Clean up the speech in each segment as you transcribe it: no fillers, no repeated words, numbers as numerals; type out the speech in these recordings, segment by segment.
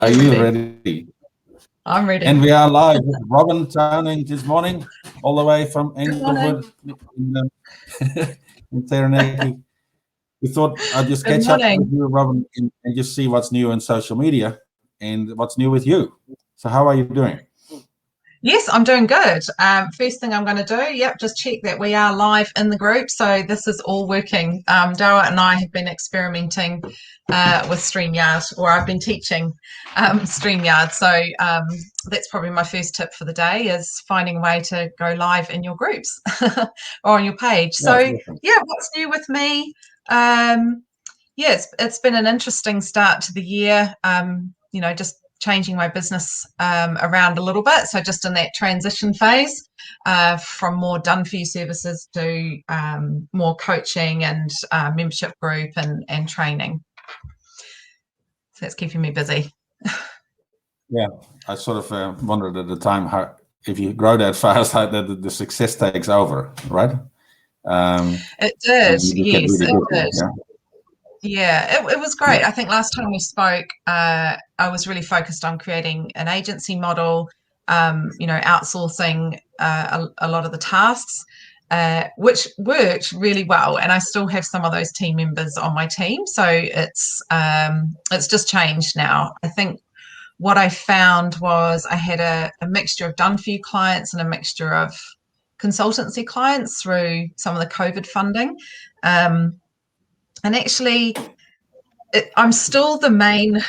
Are you ready? I'm ready. And we are live with Robyn turning this morning, all the way from Englewood in Taranaki. We thought I'd just catch up with you, Robyn, and just see what's new in social media and what's new with you. So how are you doing? Yes, I'm doing good. First thing I'm going to do, just check that we are live in the group. So this is all working. Dawa and I have been experimenting with StreamYard, or I've been teaching StreamYard. So that's probably my first tip for the day, is finding a way to go live in your groups or on your page. So what's new with me? It's been an interesting start to the year. Just changing my business around a little bit. So just in that transition phase from more done-for-you services to more coaching and membership group and training. So that's keeping me busy. Yeah, I sort of wondered at the time how, if you grow that fast, how the success takes over, right? It did, yes, really it did. Yeah. It was great. I think last time we spoke, I was really focused on creating an agency model, outsourcing a lot of the tasks, which worked really well. And I still have some of those team members on my team. So it's just changed now. I think what I found was I had a mixture of done-for-you clients and a mixture of consultancy clients through some of the COVID funding. And actually, I'm still the main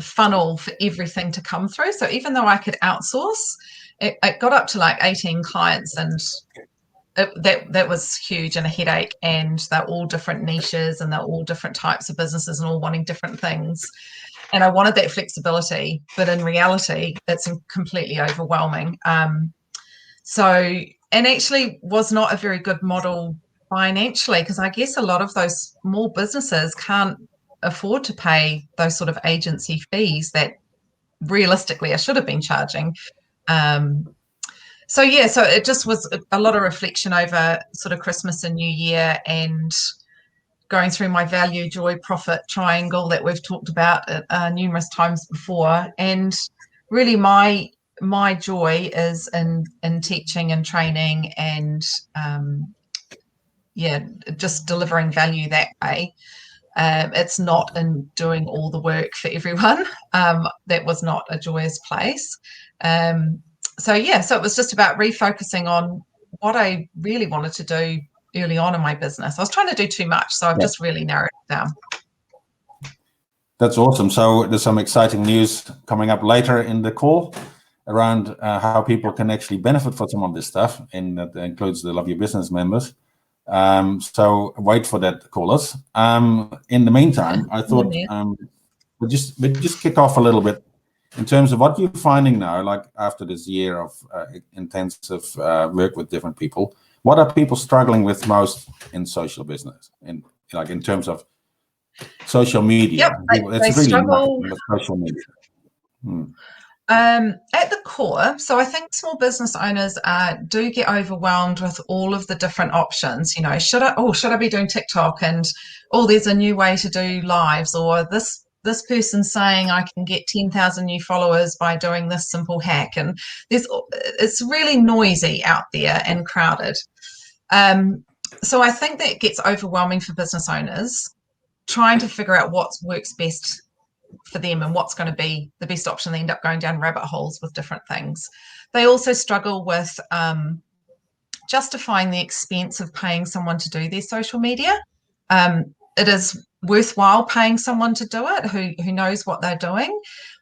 funnel for everything to come through. So even though I could outsource, it got up to like 18 clients, and that was huge and a headache. And they're all different niches, and they're all different types of businesses, and all wanting different things. And I wanted that flexibility, but in reality, it's completely overwhelming. And actually was not a very good model financially, because I guess a lot of those small businesses can't afford to pay those sort of agency fees that realistically I should have been charging. So it just was a lot of reflection over sort of Christmas and New Year, and going through my value, joy, profit triangle that we've talked about numerous times before. And really my joy is in teaching and training and just delivering value that way. It's not in doing all the work for everyone. That was not a joyous place. So it was just about refocusing on what I really wanted to do early on in my business. I was trying to do too much, so I've just really narrowed it down. That's awesome. So there's some exciting news coming up later in the call around how people can actually benefit from some of this stuff, and that includes the Love Your Business members. So wait for that, callers. In the meantime, I thought we'll just kick off a little bit in terms of what you're finding now, like after this year of intensive work with different people. What are people struggling with most in social business, in terms of social media? They struggle with social media. At the core, so I think small business owners do get overwhelmed with all of the different options. Should I be doing TikTok, and there's a new way to do lives, or this person's saying I can get 10,000 new followers by doing this simple hack, and it's really noisy out there and crowded. So I think that gets overwhelming for business owners, trying to figure out what works best for them and what's going to be the best option. They end up going down rabbit holes with different things. They also struggle with justifying the expense of paying someone to do their social media. It is worthwhile paying someone to do it who knows what they're doing,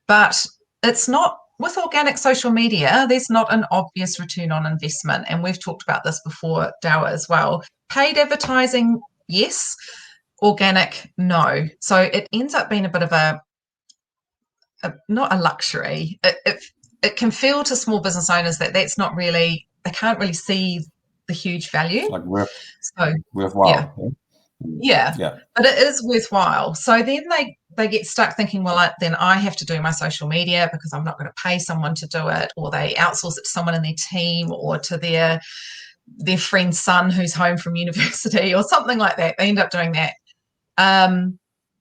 but it's not. With organic social media, there's not an obvious return on investment, and we've talked about this before, Dawa, as well. Paid advertising, yes. Organic, no. So it ends up being a bit of not a luxury. It can feel to small business owners that that's not really, they can't really see the huge value. Like worthwhile. Yeah. But it is worthwhile. So then they get stuck thinking, well, then I have to do my social media because I'm not going to pay someone to do it, or they outsource it to someone in their team, or to their friend's son who's home from university, or something like that. They end up doing that.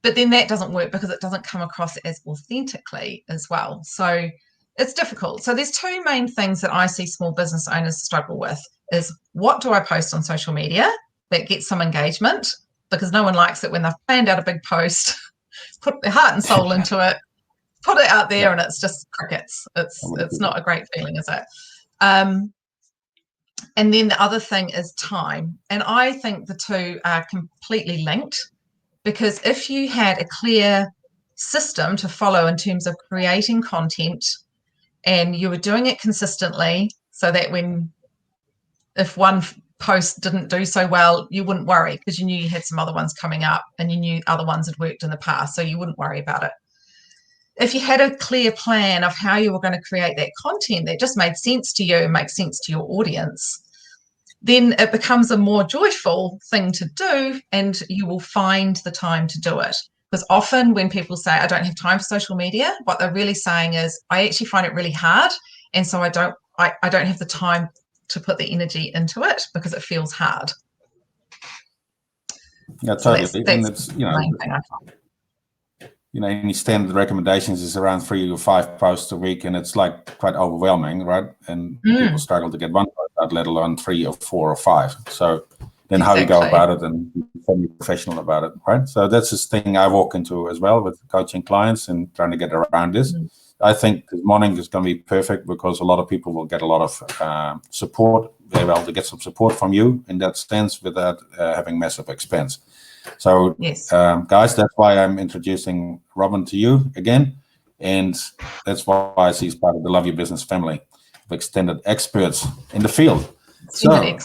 but then that doesn't work because it doesn't come across as authentically as well. So it's difficult. So there's two main things that I see small business owners struggle with is what do I post on social media that gets some engagement, because no one likes it when they've planned out a big post, put their heart and soul into it, put it out there, and it's just crickets. It's not a great feeling, is it? And then the other thing is time. And I think the two are completely linked, because if you had a clear system to follow in terms of creating content and you were doing it consistently, so that if one post didn't do so well, you wouldn't worry because you knew you had some other ones coming up and you knew other ones had worked in the past, so you wouldn't worry about it. If you had a clear plan of how you were going to create that content that just made sense to you and makes sense to your audience, then it becomes a more joyful thing to do and you will find the time to do it. Because often when people say, I don't have time for social media, what they're really saying is, I actually find it really hard. And so I don't have the time to put the energy into it because it feels hard. Yeah, totally. So and it's, the main thing I find. Any standard recommendations is around 3 or 5 posts a week, and it's like quite overwhelming, right? And people struggle to get one post out, let alone 3 or 4 or 5. So then how you go about it and be professional about it, right? So that's this thing I walk into as well with coaching clients and trying to get around this. I think this morning is going to be perfect because a lot of people will get a lot of support. They're able to get some support from you in that sense without having massive expense. So, yes. Guys, that's why I'm introducing Robyn to you again. And that's why I see as part of the Love Your Business family of extended experts in the field. So,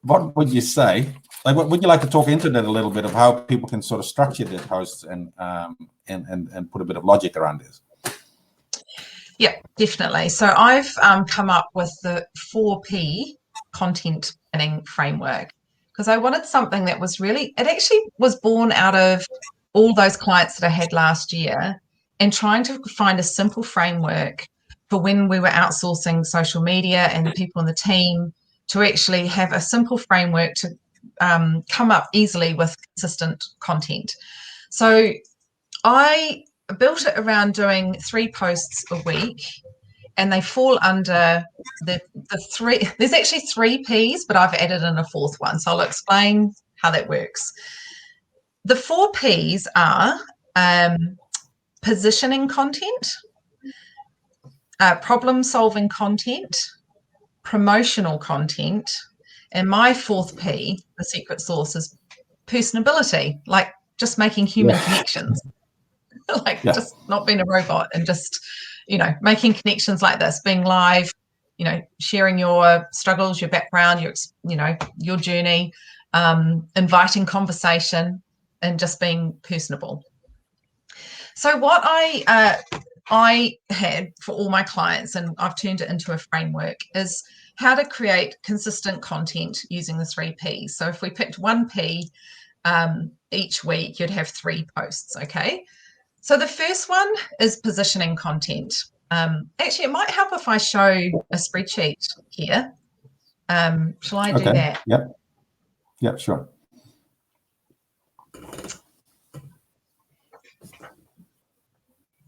what would you say? Like, what would you like to talk into that a little bit of how people can sort of structure their posts and put a bit of logic around this? Yeah, definitely. So I've come up with the 4P content planning framework because I wanted something that was really, it actually was born out of all those clients that I had last year and trying to find a simple framework for when we were outsourcing social media and the people in the team to actually have a simple framework to come up easily with consistent content. So I built it around doing 3 posts a week, and they fall under the 3. There's actually 3 Ps, but I've added in a 4th one. So I'll explain how that works. The 4 Ps are positioning content, problem-solving content, promotional content, and my 4th P, the secret sauce, is personability, like just making human connections. Just not being a robot and just, making connections like this, being live, sharing your struggles, your background, your journey, inviting conversation and just being personable. So what I had for all my clients, and I've turned it into a framework, is how to create consistent content using the 3 Ps. So if we picked 1 P each week, you'd have 3 posts, okay? So the first one is positioning content. Actually, it might help if I show a spreadsheet here. Shall I do that? Yep, sure.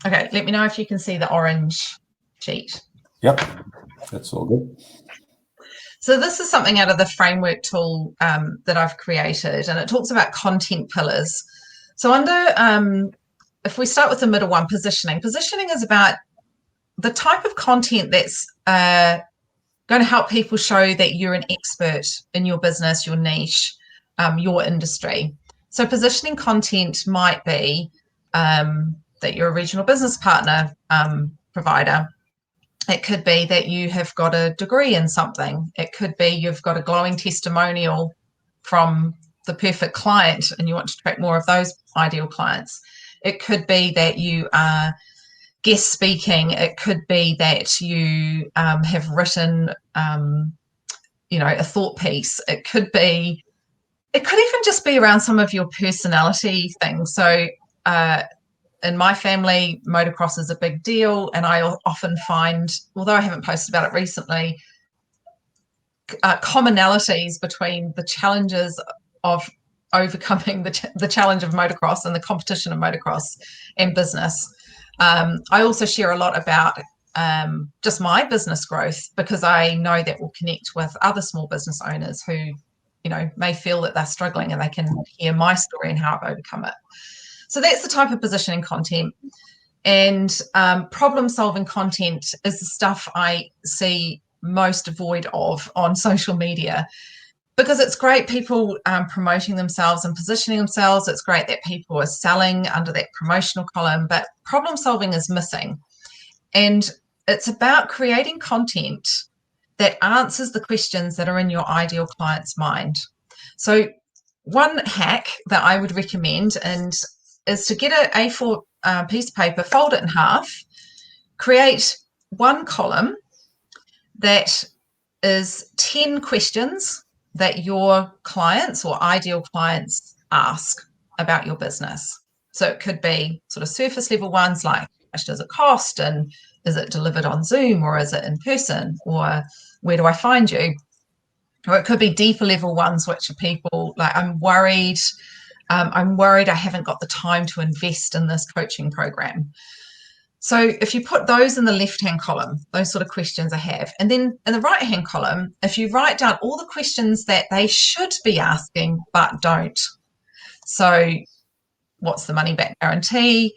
Okay, let me know if you can see the orange sheet. Yep, that's all good. So this is something out of the framework tool that I've created, and it talks about content pillars. So under if we start with the middle one, positioning. Positioning is about the type of content that's going to help people show that you're an expert in your business, your niche, your industry. So positioning content might be that you're a regional business partner provider. It could be that you have got a degree in something. It could be you've got a glowing testimonial from the perfect client and you want to attract more of those ideal clients. It could be that you are guest speaking. It could be that you have written, a thought piece. It could even just be around some of your personality things. So in my family, motocross is a big deal, and I often find, although I haven't posted about it recently, commonalities between the challenges of overcoming the challenge of motocross and the competition of motocross and business. I also share a lot about just my business growth, because I know that will connect with other small business owners who, you know, may feel that they're struggling, and they can hear my story and how I've overcome it. So that's the type of positioning content. And problem-solving content is the stuff I see most devoid of on social media, because it's great people promoting themselves and positioning themselves. It's great that people are selling under that promotional column, but problem-solving is missing. And it's about creating content that answers the questions that are in your ideal client's mind. So one hack that I would recommend is to get an A4 piece of paper, fold it in half, create one column that is 10 questions that your clients or ideal clients ask about your business. So it could be sort of surface level ones like, how much does it cost, and is it delivered on Zoom, or is it in person, or where do I find you? Or it could be deeper level ones, which are people like, I'm worried I haven't got the time to invest in this coaching program. So if you put those in the left-hand column, those sort of questions I have, and then in the right-hand column, if you write down all the questions that they should be asking but don't. So what's the money back guarantee?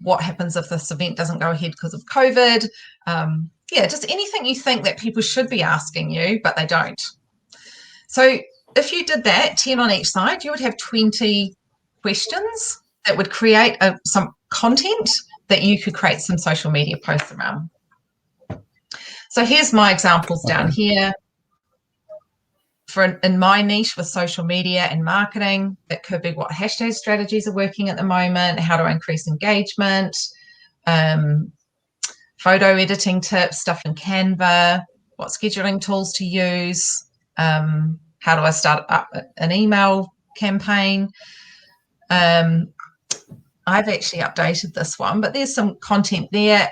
What happens if this event doesn't go ahead because of COVID? Yeah, just anything you think that people should be asking you, but they don't. So if you did that, 10 on each side, you would have 20 questions that would create some content that you could create some social media posts around. So here's my examples down here. In my niche with social media and marketing, it could be what hashtag strategies are working at the moment, how to increase engagement, photo editing tips, stuff in Canva, what scheduling tools to use, how do I start up an email campaign. I've actually updated this one, but there's some content there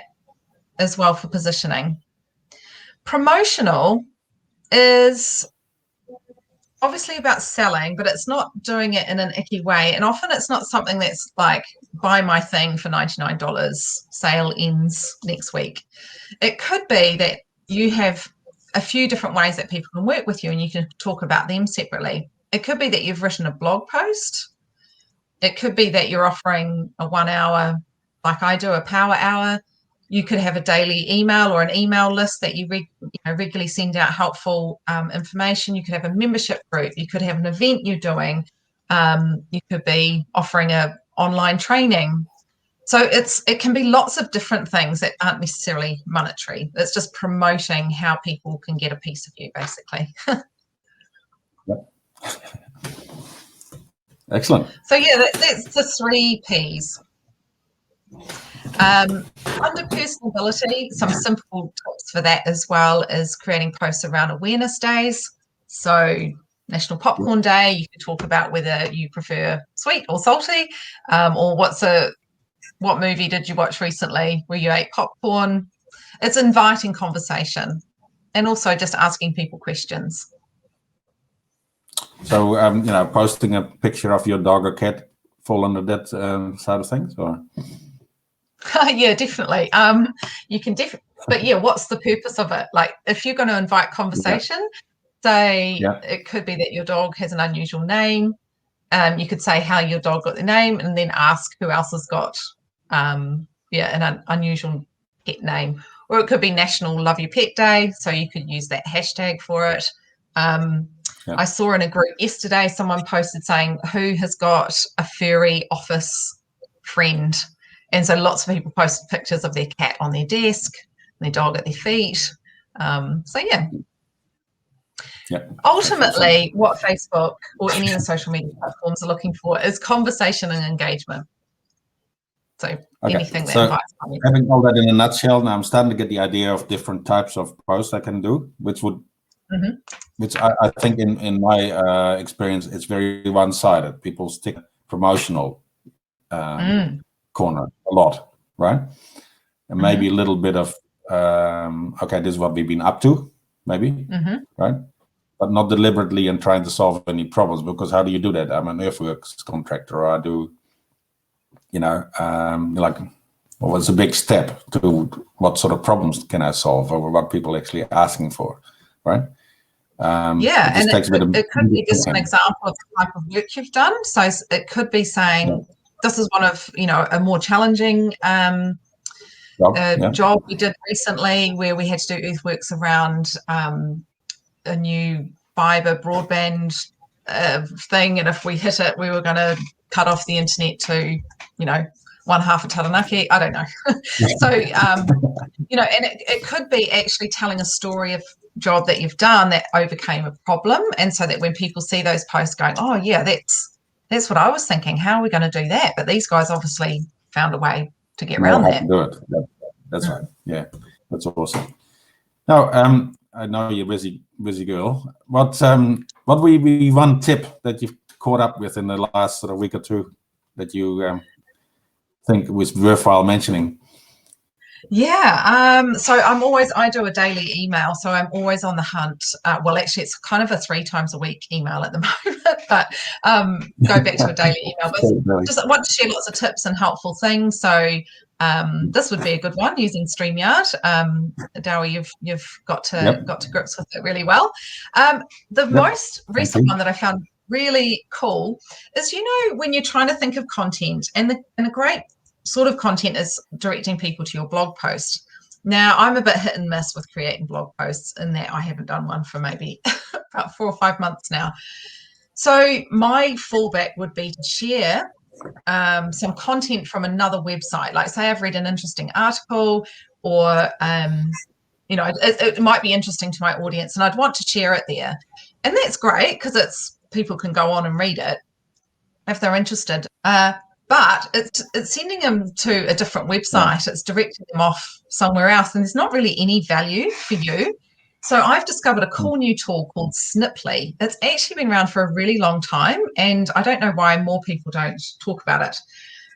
as well for positioning. Promotional is obviously about selling, but it's not doing it in an icky way. And often it's not something that's like, buy my thing for $99, sale ends next week. It could be that you have a few different ways that people can work with you, and you can talk about them separately. It could be that you've written a blog post. It could be that you're offering a 1 hour, like I do, a power hour. You could have a daily email or an email list that you regularly send out helpful information. You could have a membership group. You could have an event you're doing. You could be offering a online training. So it can be lots of different things that aren't necessarily monetary. It's just promoting how people can get a piece of you, basically. Yep. Excellent. So yeah, that's the 3 Ps. Under personability, some simple tips for that as well is creating posts around awareness days. So National Popcorn Day, you can talk about whether you prefer sweet or salty, or what movie did you watch recently where you ate popcorn. It's inviting conversation, and also just asking people questions. So, posting a picture of your dog or cat fall under that side of things, or? Yeah, definitely. You can but yeah, what's the purpose of it? Like, if you're going to invite conversation, it could be that your dog has an unusual name. You could say how your dog got the name, and then ask who else has got an unusual pet name. Or it could be National Love Your Pet Day, so you could use that hashtag for it. I saw in a group yesterday someone posted saying, who has got a furry office friend? And so lots of people posted pictures of their cat on their desk, and their dog at their feet. Ultimately, what Facebook or any of the social media platforms are looking for is conversation and engagement. So anything that invites money. Having all that in a nutshell, now I'm starting to get the idea of different types of posts I can do, which I think in my experience, it's very one-sided. People stick promotional corner a lot, right? And maybe a little bit of, this is what we've been up to, maybe, right? but not deliberately and trying to solve any problems, because how do you do that? I'm an earthworks contractor, or I do, like, well, it's a big step to what sort of problems can I solve, or what people are actually asking for, right? Yeah, and it could be just an example of the type of work you've done. So it could be saying, this is one of, a more challenging job we did recently, where we had to do earthworks around a new fibre broadband thing, and if we hit it, we were going to cut off the internet to, one half of Taranaki. I don't know. So, and it could be actually telling a story of job that you've done that overcame a problem, and so that when people see those posts going, oh yeah, that's what I was thinking, how are we going to do that? But these guys obviously found a way to get around that. To do it. That's right. Yeah, that's awesome. Now, I know you're a busy girl. What would be one tip that you've caught up with in the last sort of week or two that you think was worthwhile mentioning? Yeah, so I do a daily email, so I'm always on the hunt. Well, actually, it's kind of a 3 times a week email at the moment, but go back to a daily email. But just I want to share lots of tips and helpful things. So this would be a good one, using StreamYard. Dowie, you've got to grips with it really well. The most recent one that I found really cool is, when you're trying to think of content, and a great sort of content is directing people to your blog post. Now, I'm a bit hit and miss with creating blog posts, in that I haven't done one for maybe about 4 or 5 months now. So my fallback would be to share some content from another website. Like, say I've read an interesting article, or it might be interesting to my audience, and I'd want to share it there. And that's great, because people can go on and read it if they're interested. But it's sending them to a different website. It's directing them off somewhere else, and there's not really any value for you. So I've discovered a cool new tool called Sniply. It's actually been around for a really long time, and I don't know why more people don't talk about it.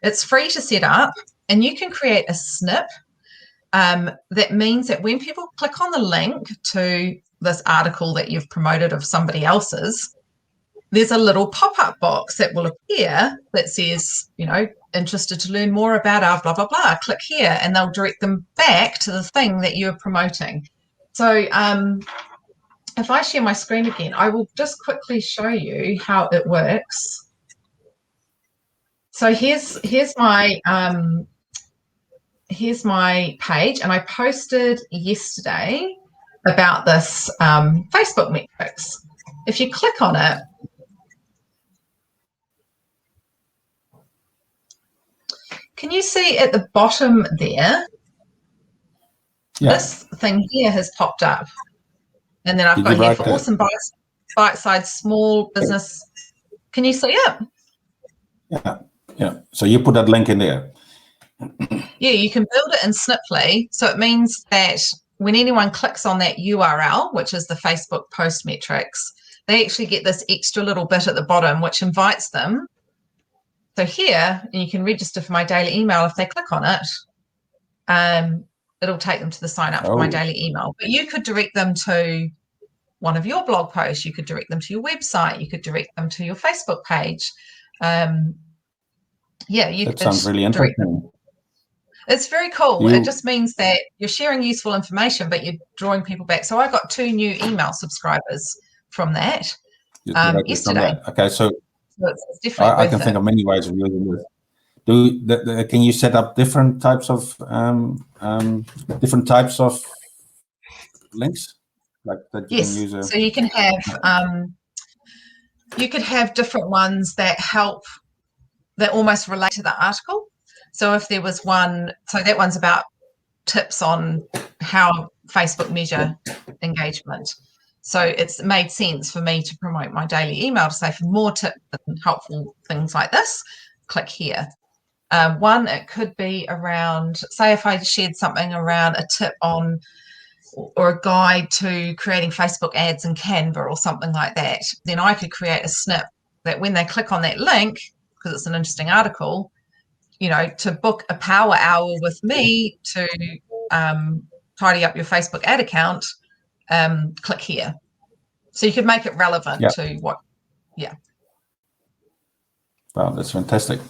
It's free to set up, and you can create a snip. That means that when people click on the link to this article that you've promoted of somebody else's, there's a little pop-up box that will appear that says, interested to learn more about our blah, blah, blah. Click here, and they'll direct them back to the thing that you're promoting. So if I share my screen again, I will just quickly show you how it works. So here's my page, and I posted yesterday about this Facebook metrics. If you click on it, can you see at the bottom there? Yeah. This thing here has popped up, and then I've got here for awesome bite-sized small business. Can you see it? Yeah. So you put that link in there. Yeah, you can build it in Sniply. So it means that when anyone clicks on that URL, which is the Facebook post metrics, they actually get this extra little bit at the bottom, which invites them. So here, and you can register for my daily email. If they click on it, it'll take them to the sign up for my daily email. But you could direct them to one of your blog posts. You could direct them to your website. You could direct them to your Facebook page. That sounds really interesting. It's very cool. It just means that you're sharing useful information, but you're drawing people back. So I got 2 new email subscribers from that yesterday. Okay, so it's definitely I can think of many ways of using this. Can you set up different types of links, like that you can use? So you can have you could have different ones that almost relate to the article. So if there was one, so that one's about tips on how Facebook measure engagement. So it's made sense for me to promote my daily email to say, for more tips and helpful things like this, click here. One, it could be around, say if I shared something around a tip on or a guide to creating Facebook ads in Canva or something like that, then I could create a snip that when they click on that link, because it's an interesting article, to book a power hour with me to tidy up your Facebook ad account, click here. So you could make it relevant to what, Wow, that's fantastic.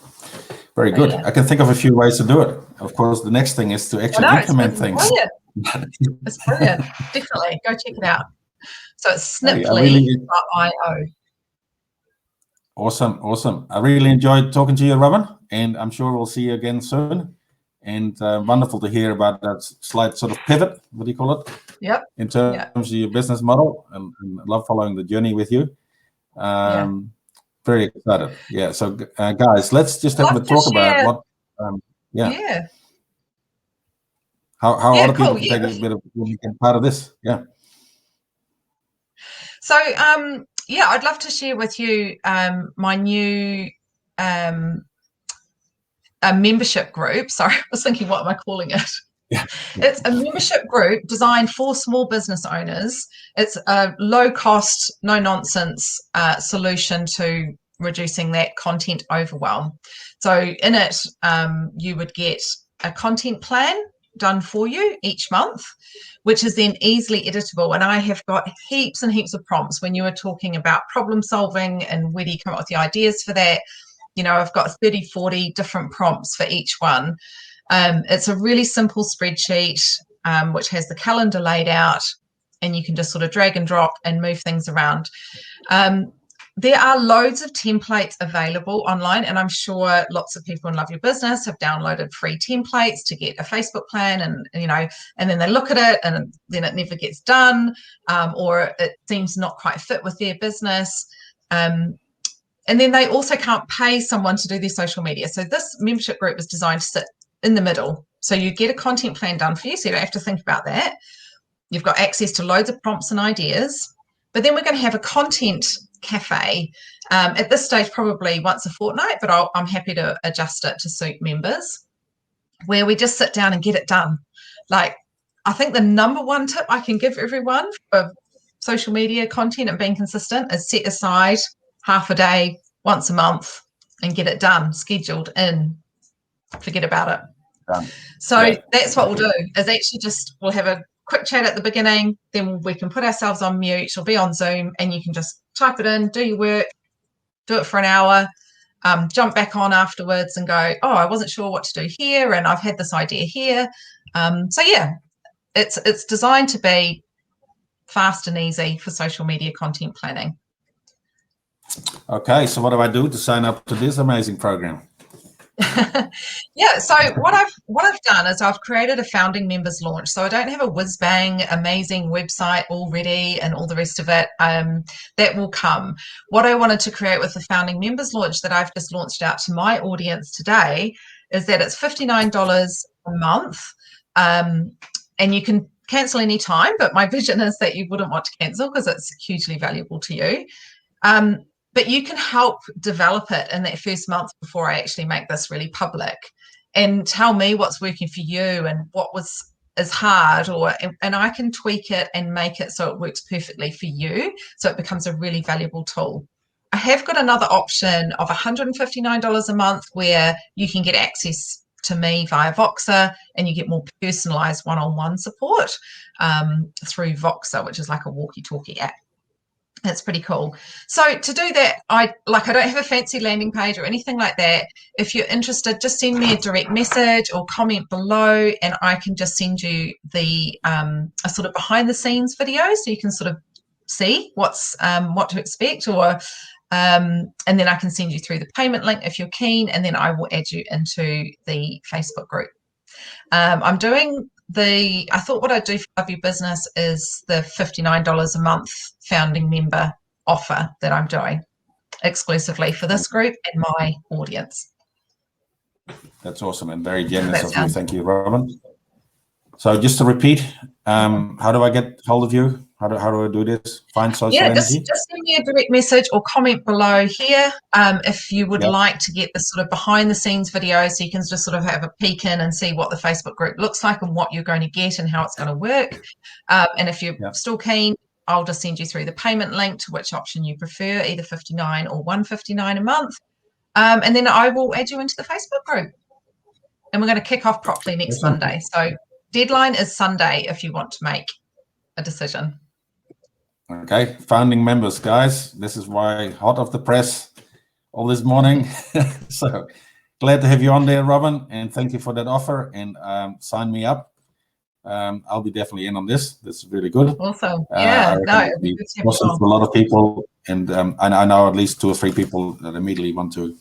Very good. I can think of a few ways to do it. Of course, the next thing is to actually implement things. It's brilliant. Definitely. Go check it out. So it's Hey, sniply.io. Awesome. I really enjoyed talking to you, Robyn, and I'm sure we'll see you again soon. And wonderful to hear about that slight sort of pivot, what do you call it? Yep. In terms of your business model, and love following the journey with you. Very excited. Yeah. So, guys, let's just have a talk about what. How other people can take a bit of part of this. Yeah. So, I'd love to share with you my new a membership group. Sorry, I was thinking, what am I calling it? It's a membership group designed for small business owners. It's a low-cost, no-nonsense solution to reducing that content overwhelm. So in it, you would get a content plan done for you each month, which is then easily editable. And I have got heaps and heaps of prompts. When you were talking about problem solving and where do you come up with the ideas for that, I've got 30, 40 different prompts for each one. It's a really simple spreadsheet, which has the calendar laid out, and you can just sort of drag and drop and move things around. There are loads of templates available online, and I'm sure lots of people in Love Your Business have downloaded free templates to get a Facebook plan, and then they look at it and then it never gets done, or it seems not quite fit with their business. And then they also can't pay someone to do their social media. So this membership group is designed to sit in the middle. So you get a content plan done for you, so you don't have to think about that. You've got access to loads of prompts and ideas. But then we're going to have a content cafe. At this stage, probably once a fortnight, but I'm happy to adjust it to suit members, where we just sit down and get it done. Like, I think the number one tip I can give everyone for social media content and being consistent is set aside half a day once a month and get it done, scheduled in. Forget about it. So that's what we'll do, is actually we'll have a quick chat at the beginning, then we can put ourselves on mute or be on Zoom, and you can just type it in, do your work, do it for an hour, jump back on afterwards and go, oh, I wasn't sure what to do here, and I've had this idea here. It's designed to be fast and easy for social media content planning. Okay, so what do I do to sign up to this amazing program? So what I've done is I've created a founding members launch. So I don't have a whiz bang amazing website already and all the rest of it. That will come. What I wanted to create with the founding members launch that I've just launched out to my audience today is that it's $59 a month, and you can cancel any time. But my vision is that you wouldn't want to cancel because it's hugely valuable to you. But you can help develop it in that first month before I actually make this really public, and tell me what's working for you and what is hard, and I can tweak it and make it so it works perfectly for you, so it becomes a really valuable tool. I have got another option of $159 a month where you can get access to me via Voxer, and you get more personalized one-on-one support through Voxer, which is like a walkie-talkie app. That's pretty cool. So to do that, I don't have a fancy landing page or anything like that. If you're interested, just send me a direct message or comment below, and I can just send you a sort of behind the scenes video, so you can sort of see what to expect, and then I can send you through the payment link if you're keen, and then I will add you into the Facebook group. I'm doing I thought what I'd do for Love Your Business is the $59 a month founding member offer that I'm doing exclusively for this group and my audience. That's awesome and very generous of you. Thank you, Robyn. So just to repeat, how do I get hold of you? How do I do this? Find Social Energy? Just send me a direct message or comment below here if you would like to get this sort of behind the scenes video, so you can just sort of have a peek in and see what the Facebook group looks like and what you're going to get and how it's going to work. And if you're still keen, I'll just send you through the payment link to which option you prefer, either $59 or $159 a month. And then I will add you into the Facebook group. And we're going to kick off properly next Monday. So deadline is Sunday if you want to make a decision. Okay, founding members, guys. This is why hot off the press all this morning. So glad to have you on there, Robyn, and thank you for that offer. And sign me up. I'll be definitely in on this. This is really good. Awesome. I Yeah, reckon no, it'll it'd be be good to have you awesome on. for a lot of people, and I know at least 2 or 3 people that immediately want to,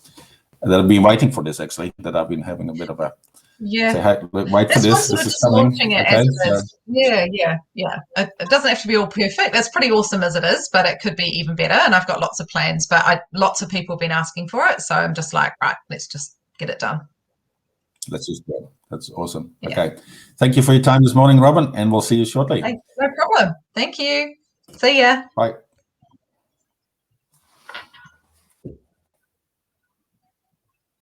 that have been waiting for this, actually, that I've been having a bit of a say, hey, wait for That's why I'm this. sort This of is just coming. launching it Okay, as it so is. Yeah. It doesn't have to be all perfect. That's pretty awesome as it is, but it could be even better. And I've got lots of plans, but lots of people have been asking for it. So I'm just like, right, let's just get it done. let's just go. That's awesome. Yeah. Okay. Thank you for your time this morning, Robyn, and we'll see you shortly. No problem. Thank you. See ya. Bye.